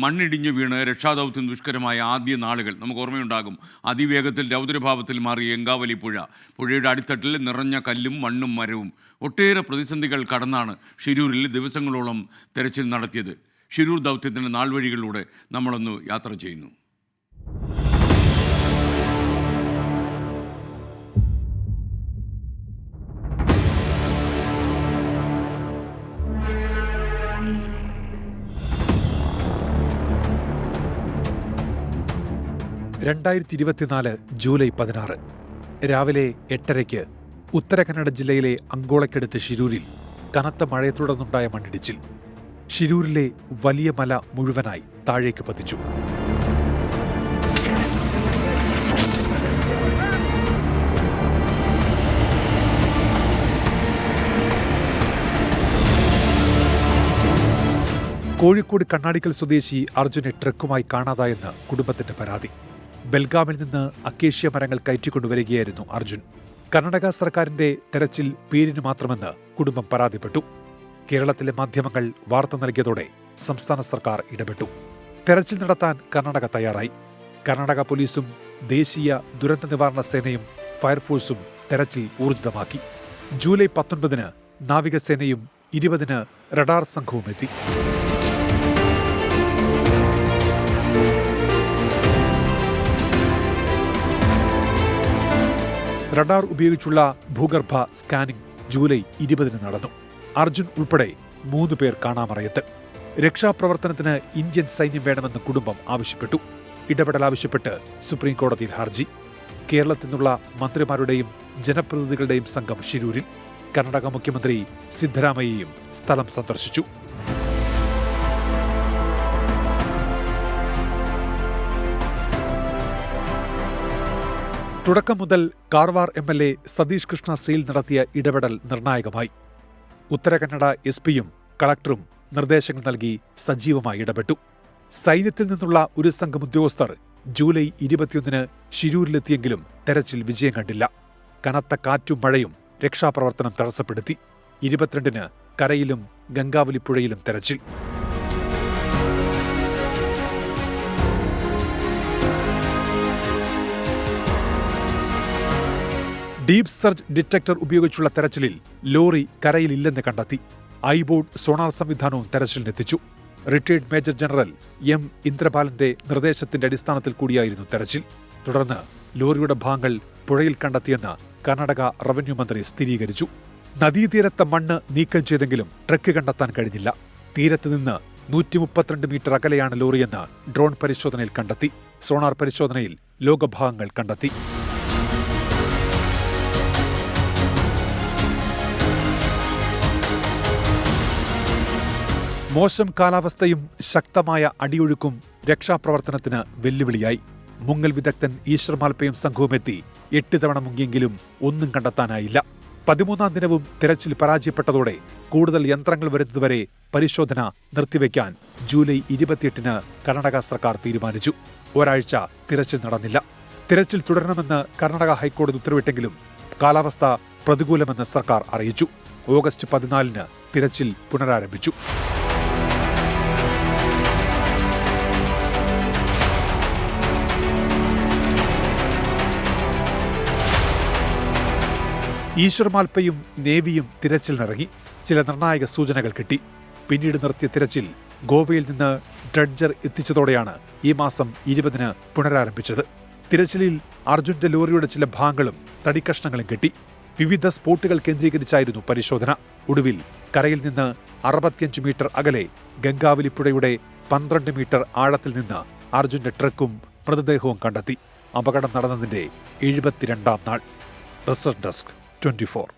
മണ്ണിടിഞ്ഞു വീണ് രക്ഷാദൗത്യം ദുഷ്കരമായ ആദ്യ നാളുകൾ നമുക്ക് ഓർമ്മയുണ്ടാകും. അതിവേഗത്തിൽ രൗദ്രഭാവത്തിൽ മാറിയ എങ്കാവലി പുഴയുടെ അടിത്തട്ടിൽ നിറഞ്ഞ കല്ലും മണ്ണും മരവും. ഒട്ടേറെ പ്രതിസന്ധികൾ കടന്നാണ് ഷിരൂരിൽ ദിവസങ്ങളോളം തെരച്ചിൽ നടത്തിയത്. ഷിരൂർ ദൗത്യത്തിൻ്റെ നാൾവഴികളിലൂടെ നമ്മളൊന്ന് യാത്ര ചെയ്യുന്നു. ജൂലൈ 16 രാവിലെ 8:30 ഉത്തര കന്നഡ ജില്ലയിലെ അങ്കോളയ്ക്കടുത്ത് ഷിരൂരിൽ കനത്ത മഴയെ തുടർന്നുണ്ടായ മണ്ണിടിച്ചിൽ ഷിരൂരിലെ വലിയ മല മുഴുവനായി താഴേക്ക് പതിച്ചു. കോഴിക്കോട് കണ്ണാടിക്കൽ സ്വദേശി അർജുനെ ട്രക്കുമായി കാണാതായെന്ന് കുടുംബത്തിന്റെ പരാതി. ബെൽഗാമിൽ നിന്ന് അക്കേഷ്യ മരങ്ങൾ കയറ്റിക്കൊണ്ടുവരികയായിരുന്നു അർജുൻ. കർണാടക സർക്കാരിന്റെ തെരച്ചിൽ പേരിന് മാത്രമെന്ന് കുടുംബം പരാതിപ്പെട്ടു. കേരളത്തിലെ മാധ്യമങ്ങൾ വാർത്ത നൽകിയതോടെ സംസ്ഥാന സർക്കാർ ഇടപെട്ടു. തെരച്ചിൽ നടത്താൻ കർണാടക തയ്യാറായി. കർണാടക പോലീസും ദേശീയ ദുരന്ത നിവാരണ സേനയും ഫയർഫോഴ്സും തെരച്ചിൽ ഊർജിതമാക്കി. ജൂലൈ 19 നാവികസേനയും 20 റഡാർ സംഘവും എത്തി. റഡാർ ഉപയോഗിച്ചുള്ള ഭൂഗർഭ സ്കാനിംഗ് ജൂലൈ 20 നടന്നു. അർജുൻ ഉൾപ്പെടെ 3 പേർ കാണാമറയത്ത്. രക്ഷാപ്രവർത്തനത്തിന് ഇന്ത്യൻ സൈന്യം വേണമെന്ന് കുടുംബം ആവശ്യപ്പെട്ടു. ഇടപെടൽ ആവശ്യപ്പെട്ട് സുപ്രീം കോടതിയിൽ ഹർജി. കേരളത്തിൽ നിന്നുള്ള മന്ത്രിമാരുടെയും ജനപ്രതിനിധികളുടെയും സംഘം ഷിരൂരിൽ. കർണാടക മുഖ്യമന്ത്രി സിദ്ധരാമയ്യയും സ്ഥലം സന്ദർശിച്ചു. തുടക്കം മുതൽ കാർവാർ MLA സതീഷ് കൃഷ്ണ സെയിൽ നടത്തിയ ഇടപെടൽ നിർണായകമായി. ഉത്തര കന്നഡ SP-യും കളക്ടറും നിർദ്ദേശങ്ങൾ നൽകി സജീവമായി ഇടപെട്ടു. സൈന്യത്തിൽ നിന്നുള്ള ഒരു സംഘം ഉദ്യോഗസ്ഥർ ജൂലൈ 21 ഷിരൂരിലെത്തിയെങ്കിലും തെരച്ചിൽ വിജയം കണ്ടില്ല. കനത്ത കാറ്റും മഴയും രക്ഷാപ്രവർത്തനം തടസ്സപ്പെടുത്തി. 22 കരയിലും ഗംഗാവലി പുഴയിലും തെരച്ചിൽ. ഡീപ് സർജ് ഡിറ്റക്ടർ ഉപയോഗിച്ചുള്ള തെരച്ചിലിൽ ലോറി കരയിലില്ലെന്ന് കണ്ടെത്തി. ഐബോർഡ് സോണാർ സംവിധാനവും തെരച്ചിലിനെത്തിച്ചു. Retired major general M. ഇന്ദ്രപാലന്റെ നിർദ്ദേശത്തിന്റെ അടിസ്ഥാനത്തിൽ കൂടിയായിരുന്നു തെരച്ചിൽ. തുടർന്ന് ലോറിയുടെ ഭാഗങ്ങൾ പുഴയിൽ കണ്ടെത്തിയെന്ന് കർണാടക റവന്യൂ മന്ത്രി സ്ഥിരീകരിച്ചു. നദീതീരത്തെ മണ്ണ് നീക്കം ചെയ്തെങ്കിലും ട്രക്ക് കണ്ടെത്താൻ കഴിഞ്ഞില്ല. തീരത്ത് നിന്ന് 132 മീറ്റർ അകലെയാണ് ലോറിയെന്ന് ഡ്രോൺ പരിശോധനയിൽ കണ്ടെത്തി. സോണാർ പരിശോധനയിൽ ലോകഭാഗങ്ങൾ കണ്ടെത്തി. മോശം കാലാവസ്ഥയും ശക്തമായ അടിയൊഴുക്കും രക്ഷാപ്രവർത്തനത്തിന് വെല്ലുവിളിയായി. മുങ്ങൽ വിദഗ്ധൻ ഈശ്വർ മാൽപ്പയും സംഘവുമെത്തി 8 തവണ മുങ്ങിയെങ്കിലും ഒന്നും കണ്ടെത്താനായില്ല. 13-ാം ദിനവും തിരച്ചിൽ പരാജയപ്പെട്ടതോടെ കൂടുതൽ യന്ത്രങ്ങൾ വരുന്നതുവരെ പരിശോധന നിർത്തിവെക്കാൻ ജൂലൈ 28 കർണാടക സർക്കാർ തീരുമാനിച്ചു. ഒരാഴ്ച തിരച്ചിൽ നടന്നില്ല. തിരച്ചിൽ തുടരണമെന്ന് കർണാടക ഹൈക്കോടതി ഉത്തരവിട്ടെങ്കിലും കാലാവസ്ഥ പ്രതികൂലമെന്ന് സർക്കാർ അറിയിച്ചു. ഓഗസ്റ്റ് 14 തിരച്ചിൽ പുനരാരംഭിച്ചു. ഈശ്വർ മാൽപ്പയും നേവിയും തിരച്ചിലിനിറങ്ങി. ചില നിർണായക സൂചനകൾ കിട്ടി. പിന്നീട് നിർത്തിയ തിരച്ചിൽ ഗോവയിൽ നിന്ന് ഡ്രഡ്ജർ എത്തിച്ചതോടെയാണ് ഈ മാസം 20 പുനരാരംഭിച്ചത്. തിരച്ചിലിൽ അർജുന്റെ ലോറിയുടെ ചില ഭാഗങ്ങളും തടിക്കഷ്ണങ്ങളും കിട്ടി. വിവിധ സ്പോട്ടുകൾ കേന്ദ്രീകരിച്ചായിരുന്നു പരിശോധന. ഒടുവിൽ കരയിൽ നിന്ന് 65 മീറ്റർ അകലെ ഗംഗാവലി പുഴയുടെ 12 മീറ്റർ ആഴത്തിൽ നിന്ന് അർജുന്റെ ട്രക്കും മൃതദേഹവും കണ്ടെത്തി. അപകടം നടന്നതിന്റെ 72-ാം നാൾ. Research desk 24.